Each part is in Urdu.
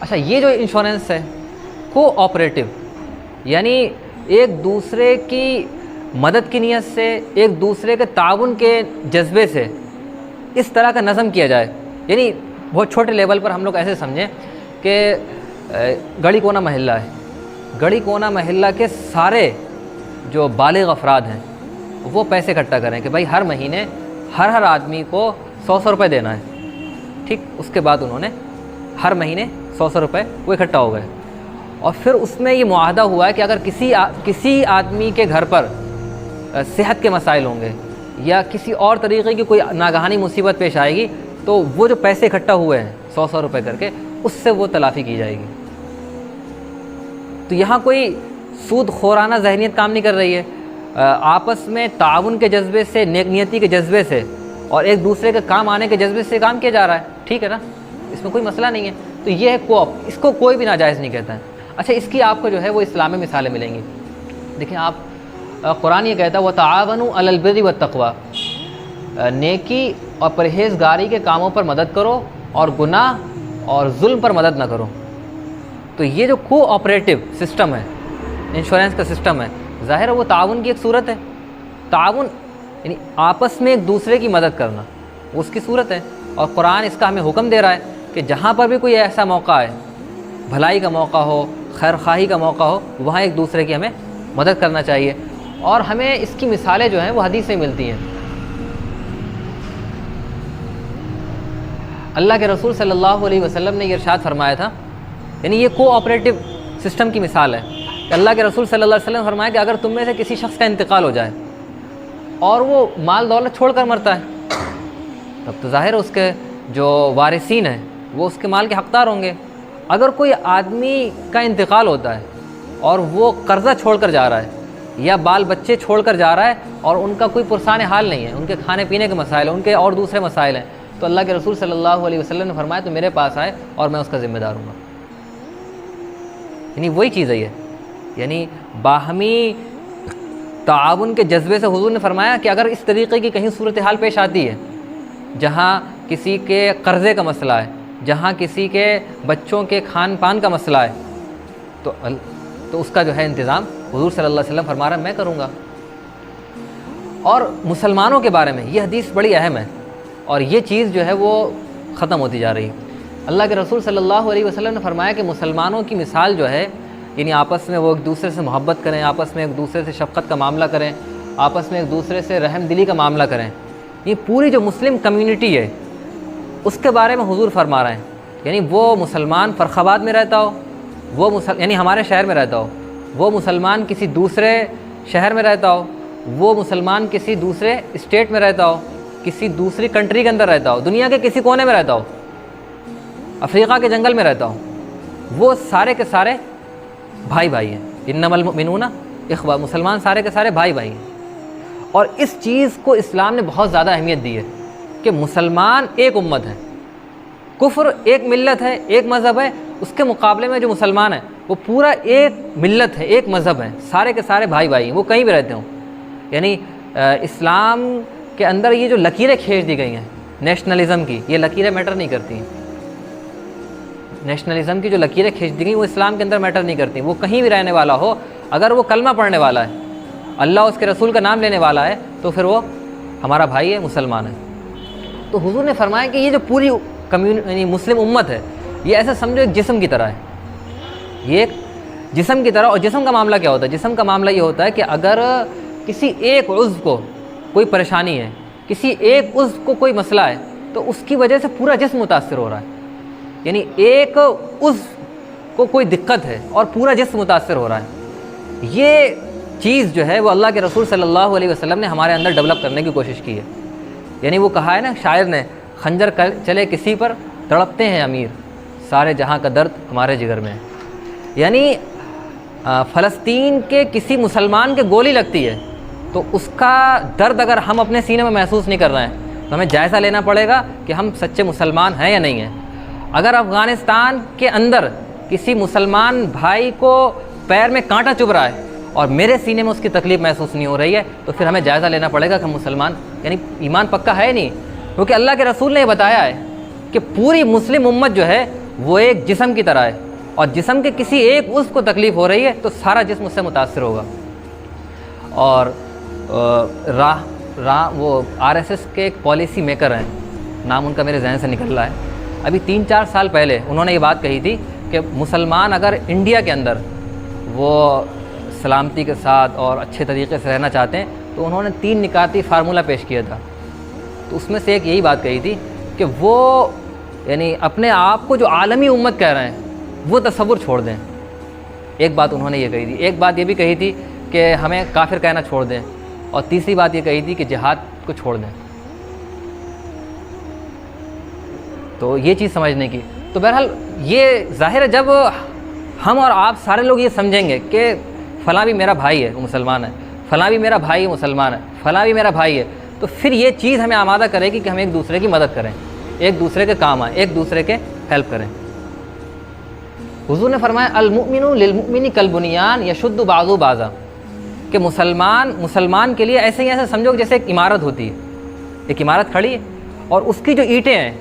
اچھا، یہ جو انشورنس ہے کو آپریٹو، یعنی ایک دوسرے کی مدد کی نیت سے، ایک دوسرے کے تعاون کے جذبے سے اس طرح کا نظم کیا جائے. یعنی بہت چھوٹے لیول پر ہم لوگ ایسے سمجھیں کہ گڑی کونا محلہ ہے، گڑی کونا محلہ کے سارے جو بالغ افراد ہیں وہ پیسے اکٹھا کریں کہ بھائی ہر مہینے ہر آدمی کو 100 روپے دینا ہے. ٹھیک، اس کے بعد انہوں نے ہر مہینے 100 روپے وہ اکٹھا ہو گئے. اور پھر اس میں یہ معاہدہ ہوا ہے کہ اگر کسی آدمی کے گھر پر صحت کے مسائل ہوں گے یا کسی اور طریقے کی کوئی ناگہانی مصیبت پیش آئے گی تو وہ جو پیسے اکٹھا ہوئے ہیں 100 روپے کر کے، اس سے وہ تلافی کی جائے گی. تو یہاں کوئی سود خورانہ ذہنیت کام نہیں کر رہی ہے. آپس میں تعاون کے جذبے سے، نیک نیتی کے جذبے سے اور ایک دوسرے کے کام آنے کے جذبے سے کام کیا جا رہا ہے. ٹھیک ہے نا، اس میں کوئی مسئلہ نہیں ہے. تو یہ ہے کوآپ، اس کو کوئی بھی ناجائز نہیں کہتا ہے. اچھا، اس کی آپ کو جو ہے وہ اسلام میں مثالیں ملیں گی. دیکھیں آپ، قرآن یہ کہتا ہے وَتَعَاوَنُوا عَلَى الْبِرِّ وَالتَّقْوَىٰ، نیکی اور پرہیزگاری کے کاموں پر مدد کرو اور گناہ اور ظلم پر مدد نہ کرو. تو یہ جو کو آپریٹو سسٹم ہے، انشورنس کا سسٹم ہے، ظاہر ہے وہ تعاون کی ایک صورت ہے. تعاون یعنی آپس میں ایک دوسرے کی مدد کرنا، وہ اس کی صورت ہے. اور قرآن اس کا ہمیں حکم دے رہا ہے کہ جہاں پر بھی کوئی ایسا موقع ہے، بھلائی کا موقع ہو، خیر خواہی کا موقع ہو، وہاں ایک دوسرے کی ہمیں مدد کرنا چاہیے. اور ہمیں اس کی مثالیں جو ہیں وہ حدیث سے ملتی ہیں. اللہ کے رسول صلی اللہ علیہ وسلم نے یہ ارشاد فرمایا تھا، یعنی یہ کو آپریٹو سسٹم کی مثال ہے کہ اللہ کے رسول صلی اللہ علیہ وسلم نے فرمایا کہ اگر تم میں سے کسی شخص کا انتقال ہو جائے اور وہ مال دولت چھوڑ کر مرتا ہے، تب تو ظاہر اس کے جو وارثین ہیں وہ اس کے مال کے حقدار ہوں گے. اگر کوئی آدمی کا انتقال ہوتا ہے اور وہ قرضہ چھوڑ کر جا رہا ہے یا بال بچے چھوڑ کر جا رہا ہے اور ان کا کوئی پرسان حال نہیں ہے، ان کے کھانے پینے کے مسائل ہیں، ان کے اور دوسرے مسائل ہیں، تو اللہ کے رسول صلی اللہ علیہ وسلم نے فرمایا تو میرے پاس آئے اور میں اس کا ذمہ دار ہوں گا. یعنی وہی چیز ہے یہ، یعنی باہمی تعاون کے جذبے سے حضور نے فرمایا کہ اگر اس طریقے کی کہیں صورتحال پیش آتی ہے جہاں کسی کے قرضے کا مسئلہ ہے، جہاں کسی کے بچوں کے کھان پان کا مسئلہ ہے، تو اس کا جو ہے انتظام حضور صلی اللہ علیہ وسلم فرما رہا ہے میں کروں گا. اور مسلمانوں کے بارے میں یہ حدیث بڑی اہم ہے اور یہ چیز جو ہے وہ ختم ہوتی جا رہی ہے. اللہ کے رسول صلی اللہ علیہ وسلم نے فرمایا کہ مسلمانوں کی مثال جو ہے، یعنی آپس میں وہ ایک دوسرے سے محبت کریں، آپس میں ایک دوسرے سے شفقت کا معاملہ کریں، آپس میں ایک دوسرے سے رحم دلی کا معاملہ کریں. یہ پوری جو مسلم کمیونٹی ہے اس کے بارے میں حضور فرما رہے ہیں. یعنی وہ مسلمان فرخ آباد میں رہتا ہو، یعنی ہمارے شہر میں رہتا ہو، وہ مسلمان کسی دوسرے شہر میں رہتا ہو، وہ مسلمان کسی دوسرے اسٹیٹ میں رہتا ہو، کسی دوسری کنٹری کے اندر رہتا ہو، دنیا کے کسی کونے میں رہتا ہو، افریقہ کے جنگل میں رہتا ہو، وہ سارے کے سارے بھائی بھائی ہیں. انما المؤمنون اخوہ، مسلمان سارے کے سارے بھائی بھائی ہیں. اور اس چیز کو اسلام نے بہت زیادہ اہمیت دی ہے کہ مسلمان ایک امت ہے، کفر ایک ملت ہے، ایک مذہب ہے، اس کے مقابلے میں جو مسلمان ہیں وہ پورا ایک ملت ہے، ایک مذہب ہے، سارے کے سارے بھائی بھائی ہیں، وہ کہیں بھی رہتے ہوں. یعنی اسلام کے اندر یہ جو لکیریں کھینچ دی گئی ہیں نیشنلزم کی، یہ لکیریں میٹر نہیں کرتی ہیں. نیشنلزم کی جو لکیریں کھینچ دی گئی وہ اسلام کے اندر میٹر نہیں کرتی. وہ کہیں بھی رہنے والا ہو، اگر وہ کلمہ پڑھنے والا ہے، اللہ اس کے رسول کا نام لینے والا ہے، تو پھر وہ ہمارا بھائی ہے، مسلمان ہے. تو حضور نے فرمایا کہ یہ جو پوری یعنی مسلم امت ہے، یہ ایسا سمجھو ایک جسم کی طرح ہے. یہ ایک جسم کی طرح. اور جسم کا معاملہ کیا ہوتا ہے؟ جسم کا معاملہ یہ ہوتا ہے کہ اگر کسی ایک عضو کو کوئی پریشانی ہے، کسی ایک عضو کو کوئی مسئلہ ہے، تو اس کی وجہ سے پورا جسم متاثر ہو رہا ہے. یعنی ایک عضو کو کوئی دقت ہے اور پورا جسم متاثر ہو رہا ہے. یہ چیز جو ہے وہ اللہ کے رسول صلی اللہ علیہ وسلم نے ہمارے اندر ڈیولپ کرنے کی کوشش کی ہے. یعنی وہ کہا ہے نا شاعر نے، خنجر چلے کسی پر تڑپتے ہیں امیر، سارے جہاں کا درد ہمارے جگر میں ہے. یعنی فلسطین کے کسی مسلمان کے گولی لگتی ہے تو اس کا درد اگر ہم اپنے سینے میں محسوس نہیں کر رہے ہیں تو ہمیں جائزہ لینا پڑے گا کہ ہم سچے مسلمان ہیں یا نہیں ہیں. اگر افغانستان کے اندر کسی مسلمان بھائی کو پیر میں کانٹا چبھ رہا ہے اور میرے سینے میں اس کی تکلیف محسوس نہیں ہو رہی ہے تو پھر ہمیں جائزہ لینا پڑے گا کہ ہم مسلمان یعنی ایمان پکا ہے نہیں. کیونکہ اللہ کے رسول نے یہ بتایا ہے کہ پوری مسلم امت جو ہے وہ ایک جسم کی طرح ہے، اور جسم کے کسی ایک عضو کو تکلیف ہو رہی ہے تو سارا جسم اس سے متاثر ہوگا۔ اور وہ RSS کے ایک پالیسی میکر ہیں، نام ان کا میرے ذہن سے نکل رہا ہے، ابھی 3-4 سال پہلے انہوں نے یہ بات کہی تھی کہ مسلمان اگر انڈیا کے اندر وہ سلامتی کے ساتھ اور اچھے طریقے سے رہنا چاہتے ہیں تو انہوں نے 3 نکاتی فارمولہ پیش کیا تھا۔ تو اس میں سے ایک یہی بات کہی تھی کہ وہ یعنی اپنے آپ کو جو عالمی امت کہہ رہے ہیں وہ تصور چھوڑ دیں۔ ایک بات انہوں نے یہ کہی تھی، ایک بات یہ بھی کہی تھی کہ ہمیں کافر کہنا چھوڑ دیں، اور تیسری بات یہ کہی تھی کہ جہاد کو چھوڑ دیں۔ تو یہ چیز سمجھنے کی، تو بہرحال یہ ظاہر ہے جب ہم اور آپ سارے لوگ یہ سمجھیں گے کہ فلاں بھی میرا بھائی ہے وہ مسلمان ہے، فلاں بھی میرا بھائی مسلمان ہے، فلاں بھی میرا بھائی ہے، تو پھر یہ چیز ہمیں آمادہ کرے گی کہ ہم ایک دوسرے کی مدد کریں، ایک دوسرے کے کام آئیں، ایک دوسرے کے ہیلپ کریں۔ حضور نے فرمایا المؤمن للمؤمن کالبنیان یشد بعضہ بعضا، کہ مسلمان کے لیے ایسے ہی ایسے سمجھو جیسے ایک عمارت ہوتی ہے، ایک عمارت کھڑی ہے اور اس کی جو اینٹیں ہیں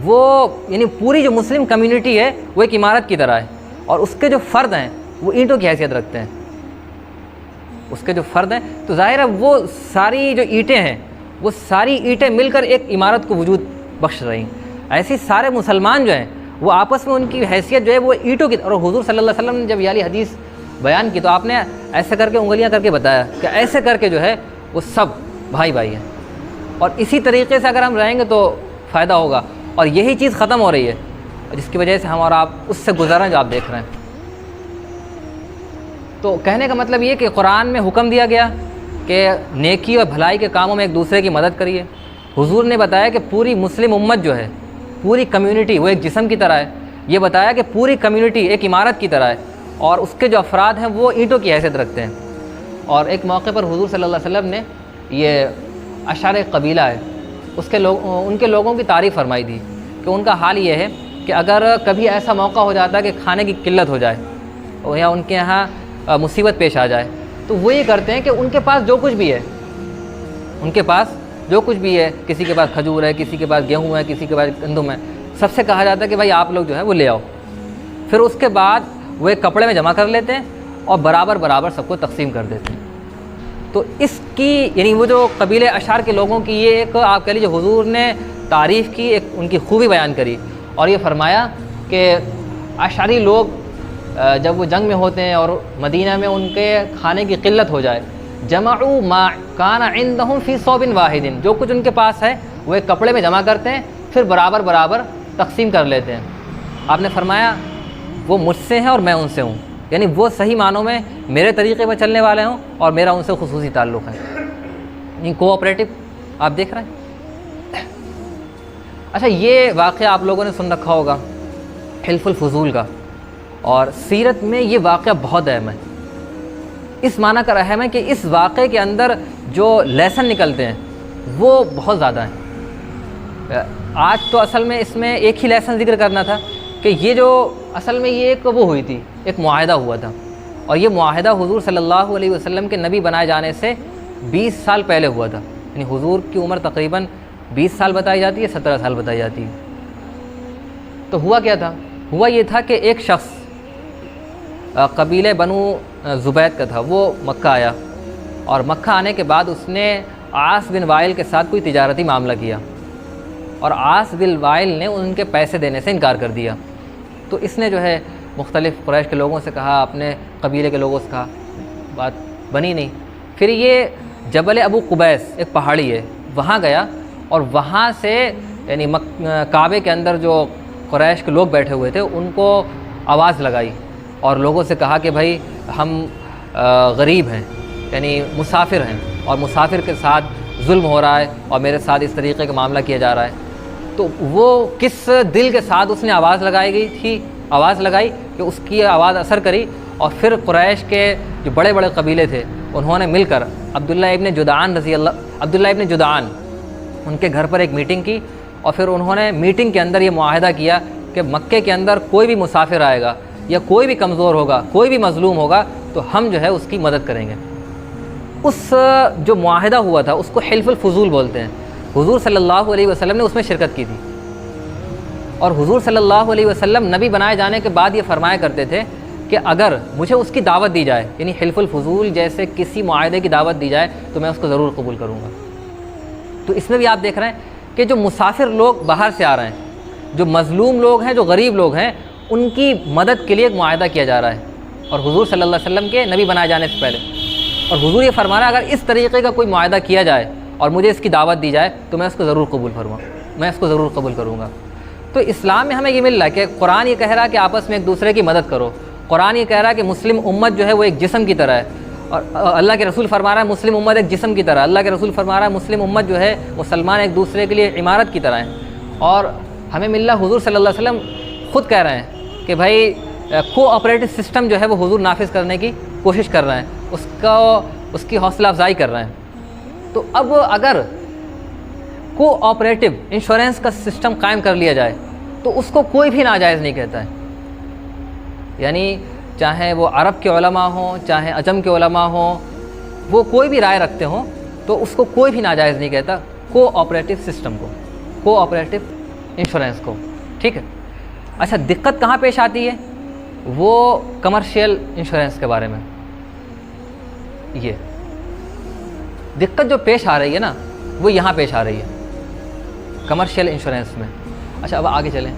وہ یعنی پوری جو مسلم کمیونٹی ہے وہ ایک عمارت کی طرح ہے، اور اس کے جو فرد ہیں وہ اینٹوں کی حیثیت رکھتے ہیں، اس کے جو فرد ہیں تو ظاہر ہے وہ ساری جو اینٹیں ہیں وہ ساری اینٹیں مل کر ایک عمارت کو وجود بخش رہی ہیں۔ ایسی سارے مسلمان جو ہیں وہ آپس میں ان کی حیثیت جو ہے وہ اینٹوں کی، اور حضور صلی اللہ علیہ وسلم نے جب یہ حدیث بیان کی تو آپ نے ایسے کر کے انگلیاں کر کے بتایا کہ ایسے کر کے جو ہے وہ سب بھائی بھائی ہیں، اور اسی طریقے سے اگر ہم رہیں گے تو فائدہ ہوگا، اور یہی چیز ختم ہو رہی ہے جس کی وجہ سے ہم اور آپ اس سے گزر رہے ہیں جو آپ دیکھ رہے ہیں۔ تو کہنے کا مطلب یہ کہ قرآن میں حکم دیا گیا کہ نیکی اور بھلائی کے کاموں میں ایک دوسرے کی مدد کریے۔ حضور نے بتایا کہ پوری مسلم امت جو ہے، پوری کمیونٹی وہ ایک جسم کی طرح ہے، یہ بتایا کہ پوری کمیونٹی ایک عمارت کی طرح ہے، اور اس کے جو افراد ہیں وہ اینٹوں کی حیثیت رکھتے ہیں۔ اور ایک موقع پر حضور صلی اللہ علیہ وسلم نے یہ اشعار قبیلہ ہے ان کے لوگوں کی تعریف فرمائی تھی کہ ان کا حال یہ ہے کہ اگر کبھی ایسا موقع ہو جاتا ہے کہ کھانے کی قلت ہو جائے یا ان کے یہاں مصیبت پیش آ جائے تو وہ یہ کرتے ہیں کہ ان کے پاس جو کچھ بھی ہے، ان کے پاس جو کچھ بھی ہے، کسی کے پاس کھجور ہے، کسی کے پاس گیہوں ہے، کسی کے پاس گندم ہے، سب سے کہا جاتا ہے کہ بھائی آپ لوگ جو ہے وہ لے آؤ۔ پھر اس کے بعد وہ ایک کپڑے میں جمع کر لیتے ہیں اور برابر سب کو تقسیم کر دیتے ہیں۔ تو اس کی یعنی وہ جو قبیلے اشعار کے لوگوں کی یہ ایک آپ کہہ لیجیے حضور نے تعریف کی، ایک ان کی خوبی بیان کری، اور یہ فرمایا کہ اشعری لوگ جب وہ جنگ میں ہوتے ہیں اور مدینہ میں ان کے کھانے کی قلت ہو جائے، جمعوا ما کان عندهم فی صوب واحد، جو کچھ ان کے پاس ہے وہ ایک کپڑے میں جمع کرتے ہیں، پھر برابر تقسیم کر لیتے ہیں۔ آپ نے فرمایا وہ مجھ سے ہیں اور میں ان سے ہوں، یعنی وہ صحیح معنوں میں میرے طریقے پر چلنے والے ہوں اور میرا ان سے خصوصی تعلق ہے، یعنی کوآپریٹو آپ دیکھ رہے ہیں۔ اچھا، یہ واقعہ آپ لوگوں نے سن رکھا ہوگا حلف الفضول کا، اور سیرت میں یہ واقعہ بہت اہم ہے، اس معنی کا اہم ہے کہ اس واقعے کے اندر جو لیسن نکلتے ہیں وہ بہت زیادہ ہیں۔ آج تو اصل میں اس میں ایک ہی لیسن ذکر کرنا تھا کہ یہ جو اصل میں یہ ایک وہ ہوئی تھی، ایک معاہدہ ہوا تھا، اور یہ معاہدہ حضور صلی اللہ علیہ وسلم کے نبی بنائے جانے سے 20 سال پہلے ہوا تھا، یعنی حضور کی عمر تقریباً 20 سال بتائی جاتی ہے، 17 سال بتائی جاتی ہے۔ تو ہوا کیا تھا؟ ہوا یہ تھا کہ ایک شخص قبیلے بنو زبید کا تھا، وہ مکہ آیا، اور مکہ آنے کے بعد اس نے عاص بن وائل کے ساتھ کوئی تجارتی معاملہ کیا، اور عاص بن وائل نے ان کے پیسے دینے سے انکار کر دیا۔ تو اس نے جو ہے مختلف قریش کے لوگوں سے کہا، اپنے قبیلے کے لوگوں سے کہا، بات بنی نہیں۔ پھر یہ جبل ابو قبیس ایک پہاڑی ہے، وہاں گیا، اور وہاں سے یعنی کعبے کے اندر جو قریش کے لوگ بیٹھے ہوئے تھے ان کو آواز لگائی، اور لوگوں سے کہا کہ بھائی ہم غریب ہیں، یعنی مسافر ہیں، اور مسافر کے ساتھ ظلم ہو رہا ہے اور میرے ساتھ اس طریقے کا معاملہ کیا جا رہا ہے۔ تو وہ کس دل کے ساتھ اس نے آواز لگائی کہ اس کی آواز اثر کری، اور پھر قریش کے جو بڑے بڑے قبیلے تھے انہوں نے مل کر عبداللہ ابن جدعان ان کے گھر پر ایک میٹنگ کی، اور پھر انہوں نے میٹنگ کے اندر یہ معاہدہ کیا کہ مکے کے اندر کوئی بھی مسافر آئے گا یا کوئی بھی کمزور ہوگا، کوئی بھی مظلوم ہوگا تو ہم جو ہے اس کی مدد کریں گے۔ اس جو معاہدہ ہوا تھا اس کو حلف الفضول بولتے ہیں۔ حضور صلی اللہ علیہ وسلم نے اس میں شرکت کی تھی، اور حضور صلی اللہ علیہ وسلم نبی بنائے جانے کے بعد یہ فرمایا کرتے تھے کہ اگر مجھے اس کی دعوت دی جائے، یعنی حلف الفضول جیسے کسی معاہدے کی دعوت دی جائے تو میں اس کو ضرور قبول کروں گا۔ تو اس میں بھی آپ دیکھ رہے ہیں کہ جو مسافر لوگ باہر سے آ رہے ہیں، جو مظلوم لوگ ہیں، جو غریب لوگ ہیں، ان کی مدد کے لیے ایک معاہدہ کیا جا رہا ہے، اور حضور صلی اللہ علیہ وسلم کے نبی بنائے جانے سے پہلے، اور حضور یہ فرما رہا ہے اگر اس طریقے کا کوئی معاہدہ کیا جائے اور مجھے اس کی دعوت دی جائے تو میں اس کو ضرور قبول کروں گا۔ تو اسلام میں ہمیں یہ مل رہا ہے کہ قرآن یہ کہہ رہا ہے کہ آپس میں ایک دوسرے کی مدد کرو، قرآن یہ کہہ رہا ہے کہ مسلم امت جو ہے وہ ایک جسم کی طرح ہے، اور اللہ کے رسول فرما رہا ہے مسلم امت ایک جسم کی طرح، اللہ کے رسول فرما رہا ہے مسلم امت جو ہے مسلمان ایک دوسرے کے لیے عمارت کی طرح ہیں۔ اور ہمیں مل رہا حضور صلی اللہ علیہ وسلم خود کہہ رہے ہیں کہ بھائی کو آپریٹو سسٹم جو ہے وہ حضور نافذ کرنے کی کوشش کر رہے ہیں، اس کی حوصلہ افزائی کر رہے ہیں۔ تو اب اگر کو آپریٹو انشورنس کا سسٹم قائم کر لیا جائے تو اس کو کوئی بھی ناجائز نہیں کہتا ہے، یعنی چاہے وہ عرب کے علماء ہوں، چاہے عجم کے علماء ہوں، وہ کوئی بھی رائے رکھتے ہوں تو اس کو کوئی بھی ناجائز نہیں کہتا کو آپریٹو سسٹم کو، کو آپریٹو انشورنس کو، ٹھیک ہے۔ اچھا دقت کہاں پیش آتی ہے؟ وہ کمرشیل انشورنس کے بارے میں یہ دقت جو پیش آ رہی ہے نا وہ یہاں پیش آ رہی ہے کمرشیل انشورنس میں۔ اچھا اب آگے چلیں۔